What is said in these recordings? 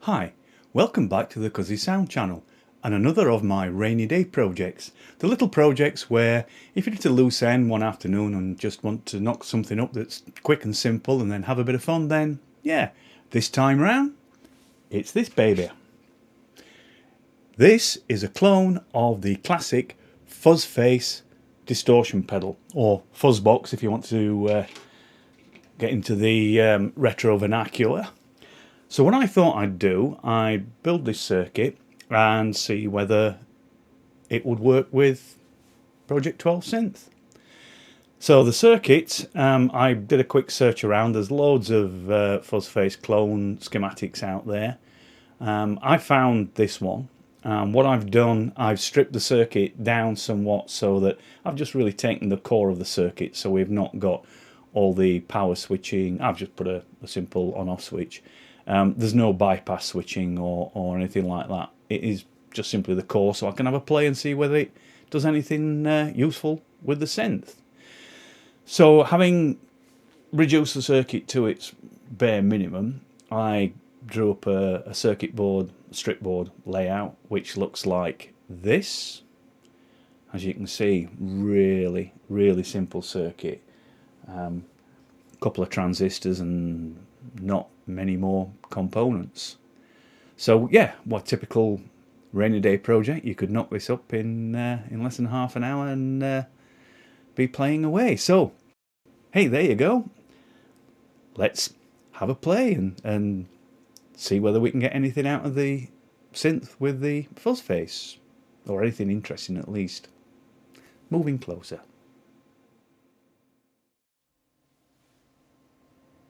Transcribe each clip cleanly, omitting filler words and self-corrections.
Hi, welcome back to the Cuzzy Sound channel and another of my rainy day projects. The little projects where if you're at a loose end one afternoon and just want to knock something up that's quick and simple and then have a bit of fun, then yeah, this time round, it's this baby. This is a clone of the classic Fuzz Face distortion pedal, or fuzz box if you want to get into the retro vernacular. So what I thought I'd do, I'd build this circuit and see whether it would work with Project XII Synth. So the circuit, I did a quick search around. There's loads of Fuzz Face clone schematics out there. I found this one. What I've done, I've stripped the circuit down somewhat so that I've just really taken the core of the circuit, so we've not got all the power switching. I've just put a simple on-off switch. There's no bypass switching or anything like that. It is just simply the core, so I can have a play and see whether it does anything useful with the synth. So having reduced the circuit to its bare minimum, I drew up a circuit board, strip board layout, which looks like this. As you can see, really simple circuit. Couple of transistors and not many more components. So yeah, what typical rainy day project, you could knock this up in less than half an hour and be playing away. So hey, there you go. Let's have a play and see whether we can get anything out of the synth with the Fuzz Face, or anything interesting at least. Moving closer.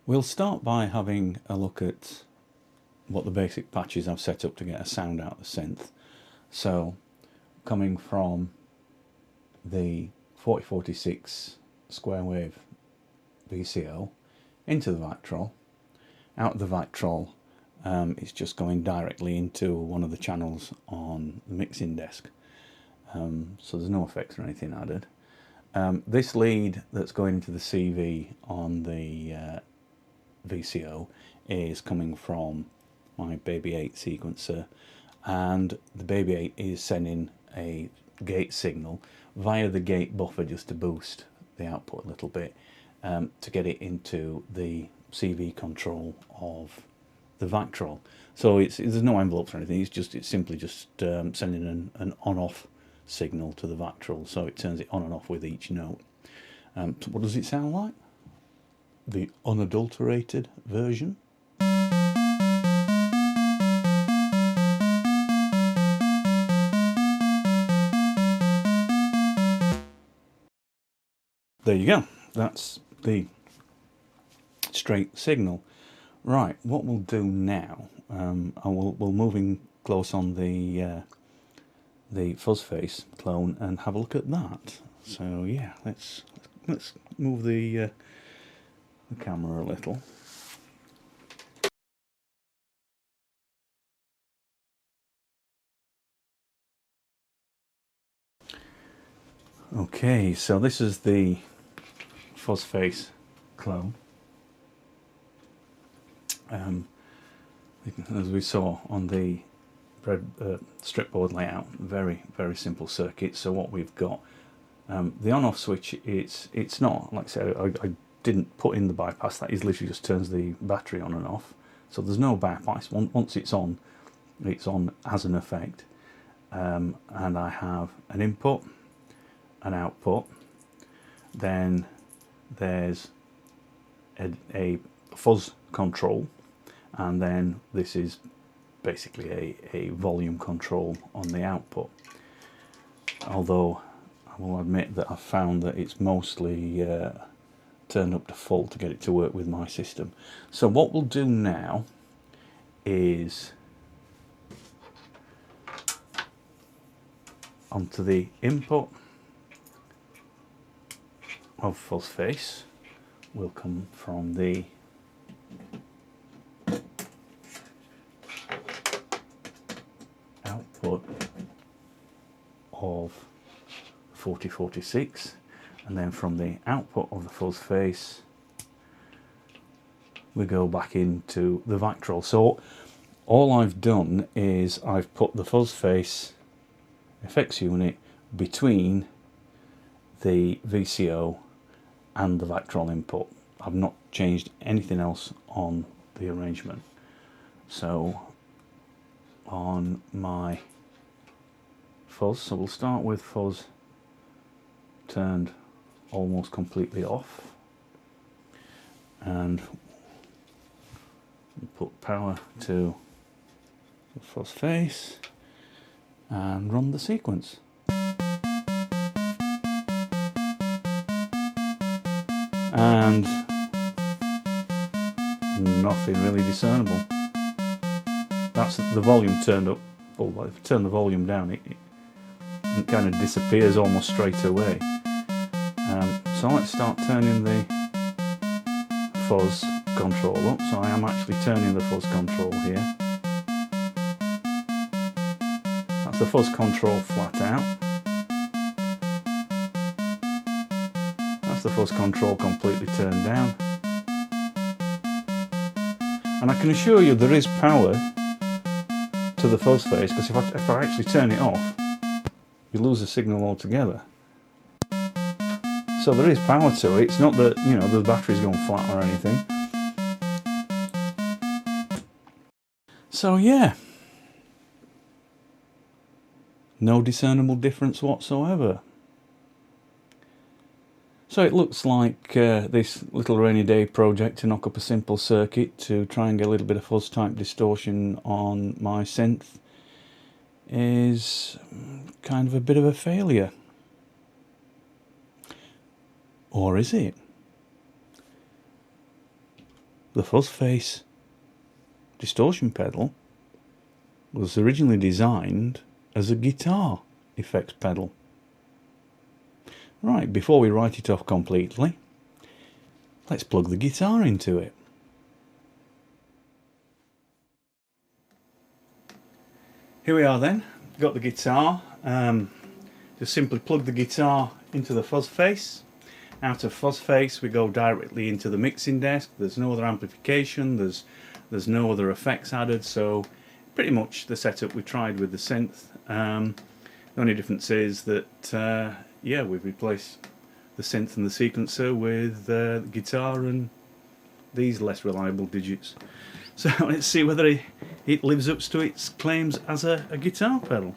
We'll start by having a look at what the basic patches I've set up to get a sound out of the synth. So, coming from the 4046 square wave VCO into the Victrol, out of the Victrol, it's just going directly into one of the channels on the mixing desk. So there's no effects or anything added. This lead that's going into the CV on the VCO is coming from my Baby 8 sequencer, and the Baby 8 is sending a gate signal via the gate buffer just to boost the output a little bit, to get it into the CV control of the Victrol. So there's no envelopes or anything, it's simply just sending an on-off signal to the Victrol, so it turns it on and off with each note. So what does it sound like? The unadulterated version. There you go. That's the straight signal. Right. What we'll do now, we'll moving close on the Fuzz Face clone and have a look at that. So yeah, let's move the camera a little. Okay, so this is the Fuzz Face clone. As we saw on the strip board layout, very simple circuit. So what we've got, the on-off switch, it's not, like I said, I didn't put in the bypass. That is literally just turns the battery on and off. So there's no bypass. Once it's on as an effect. And I have an input, an output. Then there's a fuzz control, and then this is basically a volume control on the output. Although I will admit that I've found that it's mostly turned up to full to get it to work with my system. So what we'll do now is onto the input of Fuzz Face will come from the output of 4046, and then from the output of the Fuzz Face we go back into the Victrol. So all I've done is I've put the Fuzz Face effects unit between the VCO and the Vactron input. I've not changed anything else on the arrangement. So on my fuzz, so we'll start with fuzz turned almost completely off, and put power to the Fuzz Face and run the sequence. And nothing really discernible. That's the volume turned up. Well, if you turn the volume down, it kind of disappears almost straight away. So let's start turning the fuzz control up. So I am actually turning the fuzz control here. That's the fuzz control flat out. That's the fuzz control completely turned down. And I can assure you there is power to the Fuzz Face, because if I actually turn it off, you lose the signal altogether. So there is power to it. It's not that, you know, the battery's gone flat or anything. So yeah, no discernible difference whatsoever. So it looks like this little rainy day project to knock up a simple circuit to try and get a little bit of fuzz type distortion on my synth is kind of a bit of a failure. Or is it? The Fuzz Face distortion pedal was originally designed as a guitar effects pedal. Right, before we write it off completely, let's plug the guitar into it. Here we are then, got the guitar. Just simply plug the guitar into the Fuzz Face. Out of Fuzz Face we go directly into the mixing desk. There's no other amplification, there's no other effects added, so pretty much the setup we tried with the synth. The only difference is that yeah, we've replaced the synth and the sequencer with the guitar and these less reliable digits. So let's see whether it lives up to its claims as a guitar pedal.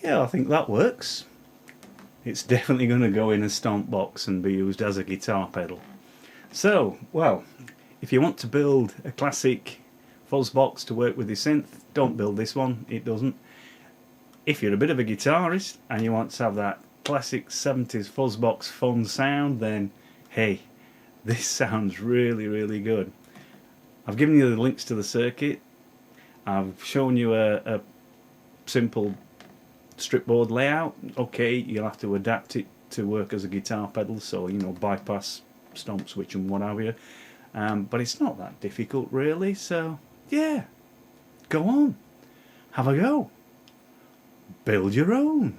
Yeah, I think that works. It's definitely going to go in a stomp box and be used as a guitar pedal. So, well, if you want to build a classic fuzz box to work with your synth, don't build this one, it doesn't. If you're a bit of a guitarist and you want to have that classic 70s fuzz box fun sound, then hey, this sounds really, really good. I've given you the links to the circuit. I've shown you a simple stripboard layout. Okay, you'll have to adapt it to work as a guitar pedal, so you know, bypass stomp switch and what have you, but it's not that difficult really. So yeah, go on, have a go, build your own.